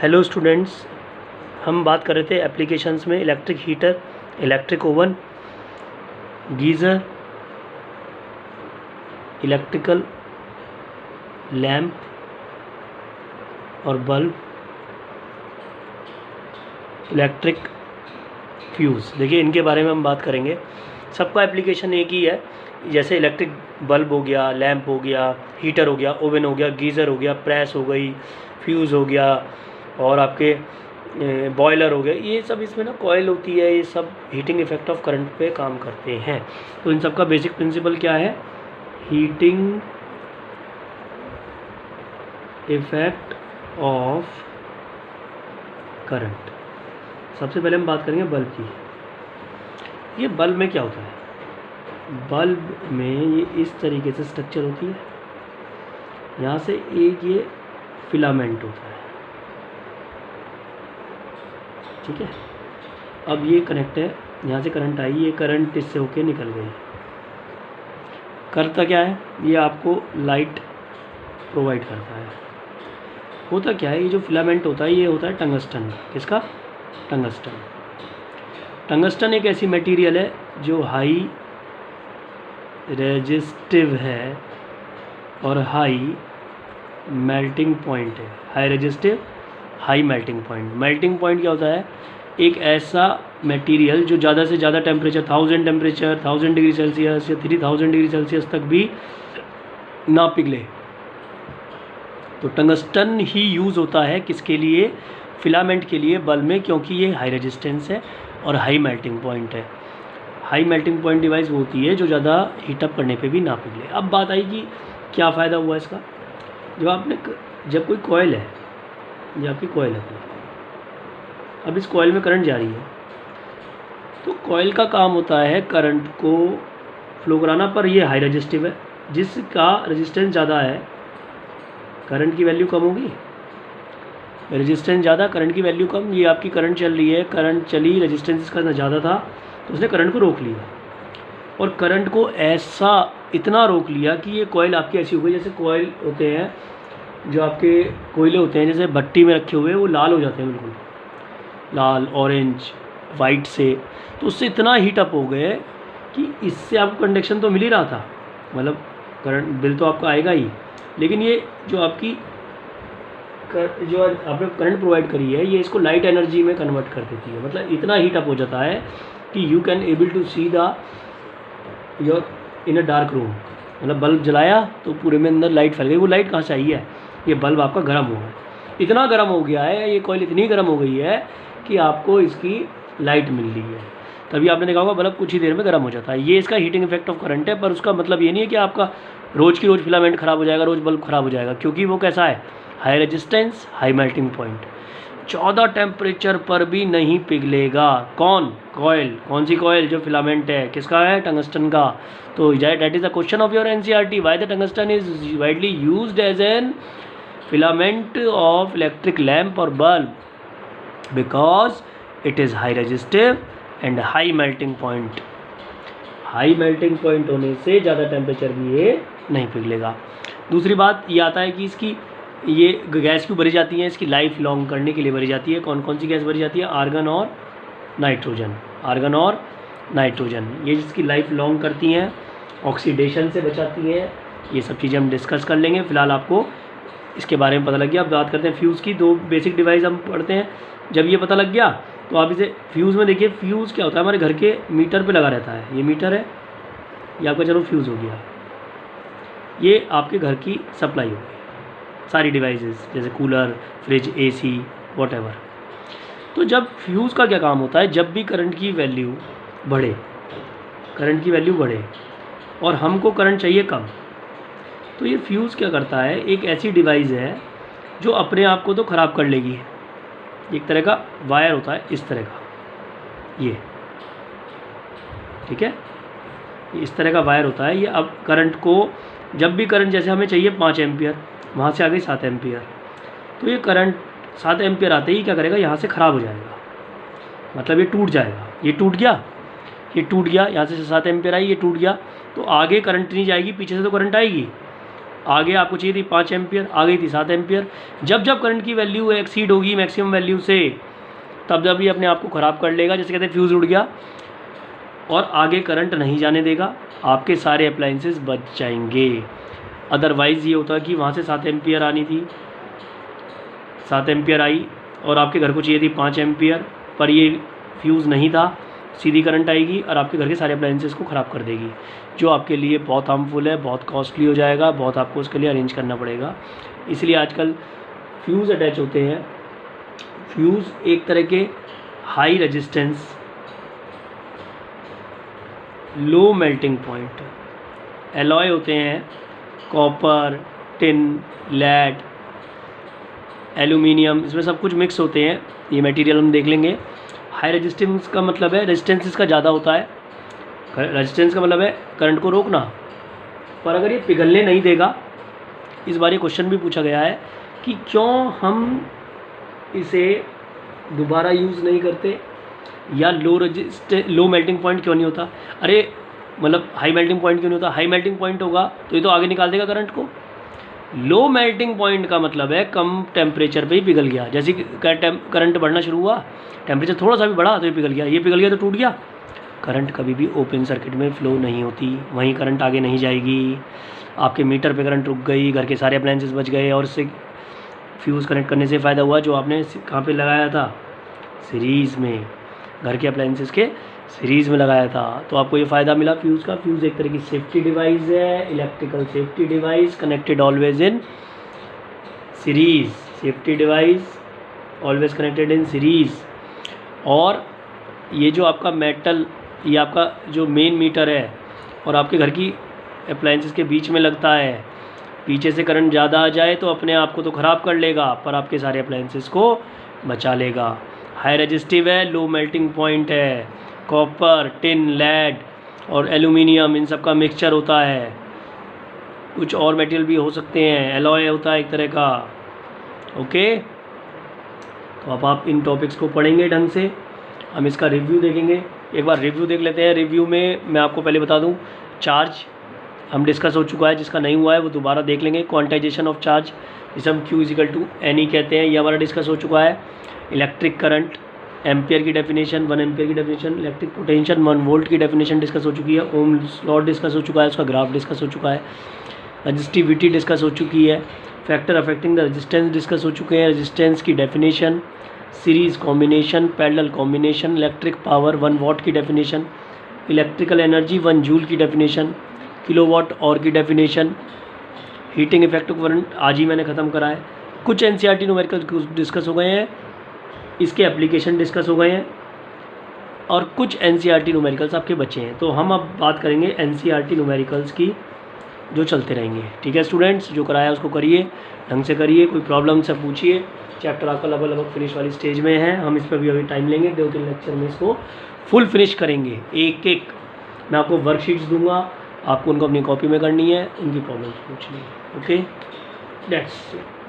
Hello students, हम बात कर रहे थे एप्लीकेशंस में electric heater, electric oven, geyser, electrical lamp और बल्ब, इलेक्ट्रिक फ्यूज़। देखिए, इनके बारे में हम बात करेंगे। सबका एप्लीकेशन एक ही है। जैसे इलेक्ट्रिक बल्ब हो गया, लैम्प हो गया, हीटर हो गया, ओवन हो गया, गीज़र हो गया, प्रेस हो गई, फ्यूज़ हो गया और आपके बॉयलर हो गया। ये सब इसमें ना कॉयल होती है, ये सब हीटिंग इफेक्ट ऑफ करंट पे काम करते हैं। तो इन सब का बेसिक प्रिंसिपल क्या है? Heating effect of current. सबसे पहले हम बात करेंगे बल्ब की। ये बल्ब में क्या होता है? बल्ब में ये इस तरीके से स्ट्रक्चर होती है। यहाँ से एक ये फिलामेंट होता है, ठीक है। अब ये कनेक्ट है, यहाँ से करंट आई, ये करंट इससे होके निकल गई। करता क्या है? ये आपको लाइट प्रोवाइड करता है। होता क्या है? ये जो फिलामेंट होता है ये होता है टंगस्टन। किसका? टंगस्टन। टंगस्टन एक ऐसी मटेरियल है जो हाई रेजिस्टिव है और हाई मेल्टिंग पॉइंट है। High resistive, high melting point. Melting point क्या होता है? एक ऐसा मटेरियल जो ज़्यादा से ज़्यादा टेम्परेचर 1000 डिग्री सेल्सियस या 3000 डिग्री सेल्सियस तक भी ना पिघले। तो टंगस्टन ही यूज़ होता है किसके लिए? फिलामेंट के लिए बल्ब में, क्योंकि ये हाई रेजिस्टेंस है और हाई मेल्टिंग पॉइंट है। हाई मेल्टिंग पॉइंट डिवाइस वो होती है जो ज़्यादा हीटअप करने पे भी ना पिघले। अब बात आई कि क्या फ़ायदा हुआ इसका। जब कोई कॉयल है, ये आपकी कॉयल है, अब इस कॉयल में करंट जा रही है, तो कॉयल का काम होता है करंट को फ्लो कराना, पर ये हाई रेजिस्टिव है। जिसका रेजिस्टेंस ज़्यादा है, करंट की वैल्यू कम होगी। रेजिस्टेंस ज़्यादा, करंट की वैल्यू कम। ये आपकी करंट चल रही है, करंट चली, रेजिस्टेंस इसका ज़्यादा था तो उसने करंट को रोक लिया। और करंट को ऐसा इतना रोक लिया कि ये कॉयल आपकी ऐसी हो गई, जैसे कॉयल होते हैं जो आपके कोयले होते हैं, जैसे भट्टी में रखे हुए, वो लाल हो जाते हैं, बिल्कुल लाल, ऑरेंज, वाइट से। तो उससे इतना हीटअप हो गए कि इससे आपको कंडक्शन तो मिल ही रहा था, मतलब करंट बिल तो आपका आएगा ही, लेकिन ये जो आपकी जो आपने करंट प्रोवाइड करी है, ये इसको लाइट एनर्जी में कन्वर्ट कर देती है। मतलब इतना हीटअप हो जाता है कि you can able to see the your in a dark room. मतलब बल्ब जलाया तो पूरे में अंदर लाइट फैल गई। वो लाइट कहाँ से आई है? ये बल्ब आपका गर्म हो गया, इतना गर्म हो गया है, ये कॉइल इतनी गर्म हो गई है कि आपको इसकी लाइट मिल रही है। तभी आपने देखा होगा बल्ब कुछ ही देर में गर्म हो जाता है। ये इसका हीटिंग इफेक्ट ऑफ करंट है। पर उसका मतलब ये नहीं है कि आपका रोज़ की रोज़ फिलामेंट ख़राब हो जाएगा, रोज़ बल्ब ख़राब हो जाएगा, क्योंकि वो कैसा है? High resistance, high melting point. 14 temperature पर भी नहीं पिघलेगा। कौन? कॉयल। कौन सी कॉयल? जो फिलामेंट है। किसका है? टंगस्टन का। तो that is the question of your NCERT, why the tungsten is widely used as an filament of electric lamp or bulb because it is high resistive and high melting point. High melting point होने से ज़्यादा temperature भी ये नहीं पिघलेगा। दूसरी बात ये आता है कि इसकी ये गैस क्यों भरी जाती है? इसकी लाइफ लॉन्ग करने के लिए भरी जाती है। कौन कौन सी गैस भरी जाती है? आर्गन और नाइट्रोजन। आर्गन और नाइट्रोजन, ये जिसकी लाइफ लॉन्ग करती हैं, ऑक्सीडेशन से बचाती हैं। ये सब चीज़ें हम डिस्कस कर लेंगे। फिलहाल आपको इसके बारे में पता लग गया। अब बात करते हैं फ्यूज़ की। दो बेसिक डिवाइस हम पढ़ते हैं। जब ये पता लग गया तो आप इसे फ्यूज़ में देखिए। फ्यूज़ क्या होता है? हमारे घर के मीटर पे लगा रहता है। ये मीटर है, ये आपका चलो फ्यूज़ हो गया। ये आपके घर की सप्लाई हो गई, सारी डिवाइसेस जैसे कूलर, फ्रिज, एसी, व्हाटएवर। तो जब फ्यूज़ का क्या काम होता है? जब भी करंट की वैल्यू बढ़े, करंट की वैल्यू बढ़े और हमको करंट चाहिए कम, तो ये फ्यूज़ क्या करता है? एक ऐसी डिवाइस है जो अपने आप को तो ख़राब कर लेगी। एक तरह का वायर होता है, इस तरह का, ये ठीक है, ये इस तरह का वायर होता है। ये अब करंट को, जब भी करंट, जैसे हमें चाहिए 5 एम्पियर, वहाँ से आ गई 7 एम्पियर, तो ये करंट 7 एम्पियर आते ही क्या करेगा? यहाँ से ख़राब हो जाएगा, मतलब ये टूट जाएगा। ये टूट गया, यहाँ से 7 एम्पियर आई, ये टूट गया, तो आगे करंट नहीं जाएगी, पीछे से तो करंट आएगी। आगे आपको चाहिए थी 5 एम्पियर, आ गई थी 7 एम्पियर। जब जब करंट की वैल्यू एक्सीड होगी मैक्सिमम वैल्यू से, तब जब ये अपने आप को ख़राब कर लेगा, जैसे कहते हैं फ्यूज़ उड़ गया, और आगे करंट नहीं जाने देगा, आपके सारे अप्लाइंसेस बच जाएंगे। अदरवाइज़ ये होता है कि वहाँ से 7 एम्पियर आनी थी, 7 एम्पियर आई और आपके घर को चाहिए थी 5 एम्पियर, पर ये फ्यूज़ नहीं था, सीधी करंट आएगी और आपके घर के सारे अप्लाइंसेस को ख़राब कर देगी, जो आपके लिए बहुत हार्मफुल है, बहुत कॉस्टली हो जाएगा, बहुत आपको उसके लिए अरेंज करना पड़ेगा। इसलिए आजकल फ्यूज़ अटैच होते हैं। फ्यूज़ एक तरह के high resistance, low melting point alloy होते हैं, कॉपर, टिन, लेड, एल्यूमिनियम, इसमें सब कुछ मिक्स होते हैं। ये मटेरियल हम देख लेंगे। हाई रेजिस्टेंस का मतलब है रेजिस्टेंस इसका ज़्यादा होता है, रेजिस्टेंस का मतलब है करंट को रोकना, पर अगर ये पिघलने नहीं देगा, इस बार ये क्वेश्चन भी पूछा गया है कि क्यों हम इसे दोबारा यूज़ नहीं करते, या लो मेल्टिंग पॉइंट क्यों नहीं होता। अरे मतलब हाई मेल्टिंग पॉइंट क्यों नहीं होता, हाई मेल्टिंग पॉइंट होगा तो ये तो आगे निकाल देगा करंट को। लो मेल्टिंग पॉइंट का मतलब है कम टेम्परेचर पे ही पिघल गया, जैसे कि करंट बढ़ना शुरू हुआ, टेम्परेचर थोड़ा सा भी बढ़ा तो ये पिघल गया, ये पिघल गया तो टूट गया। करंट कभी भी ओपन सर्किट में फ़्लो नहीं होती, वहीं करंट आगे नहीं जाएगी, आपके मीटर पे करंट रुक गई, घर के सारे अप्लायंसेस बच गए, और इससे फ्यूज़ कनेक्ट करने से फ़ायदा हुआ जो आपने कहाँ पे लगाया था, सीरीज़ में, घर के अप्लायंसेस के सीरीज़ में लगाया था, तो आपको ये फ़ायदा मिला फ्यूज़ का। फ्यूज़ एक तरह की सेफ्टी डिवाइस है, electrical safety device, connected always in series, safety device always connected in series. और ये जो आपका मेटल, ये आपका जो मेन मीटर है और आपके घर की अप्लायंसेस के बीच में लगता है, पीछे से करंट ज़्यादा आ जाए तो अपने आप को तो ख़राब कर लेगा, पर आपके सारे अप्लायंसेस को बचा लेगा। हाई रेजिस्टिव है, लो मेल्टिंग पॉइंट है, कॉपर, टिन, लेड और एल्यूमिनियम, इन सब का मिक्सचर होता है। कुछ और मटेरियल भी हो सकते हैं, एलॉय होता है एक तरह का। ओके, तो अब आप इन टॉपिक्स को पढ़ेंगे ढंग से, हम इसका रिव्यू देखेंगे। एक बार रिव्यू देख लेते हैं। रिव्यू में मैं आपको पहले बता दूं, चार्ज हम डिस्कस हो चुका है, जिसका नहीं हुआ है वो दोबारा देख लेंगे। क्वांटाइजेशन ऑफ चार्ज, जिसे हम Q = NE कहते हैं, ये हमारा डिस्कस हो चुका है। इलेक्ट्रिक करंट, एम्पियर की डेफिनेशन, 1 एम्पियर की डेफिनेशन, इलेक्ट्रिक पोटेंशियल 1 वोल्ट की डेफिनेशन डिस्कस हो चुकी है। ओम्स लॉ डिस्कस हो चुका है, उसका ग्राफ डिस्कस हो चुका है। रजिस्टिविटी डिस्कस हो चुकी है। Factor affecting the resistance discuss हो चुके हैं। रेजिस्टेंस की definition, series combination, parallel combination, electric power 1 वाट की डेफिनेशन, इलेक्ट्रिकल एनर्जी 1 जूल की डेफिनेशन, किलोवाट और की definition, heating effect of current आज ही मैंने ख़त्म करा है। कुछ NCERT न्यूमेरिकल्स डिस्कस हो गए हैं, इसके एप्लीकेशन डिस्कस हो गए हैं, और कुछ NCERT न्यूमेरिकल्स आपके बचे हैं। तो हम अब बात करेंगे NCERT न्यूमेरिकल्स की, जो चलते रहेंगे। ठीक है स्टूडेंट्स, जो कराया उसको करिए, ढंग से करिए, कोई प्रॉब्लम से पूछिए। चैप्टर आपका लगभग फिनिश वाली स्टेज में है, हम इस पर भी अभी टाइम लेंगे, 2-3 लेक्चर में इसको फुल फिनिश करेंगे। एक एक मैं आपको वर्कशीट्स दूंगा, आपको उनको अपनी कॉपी में करनी है, उनकी प्रॉब्लम्स पूछनी है। Okay, that's it.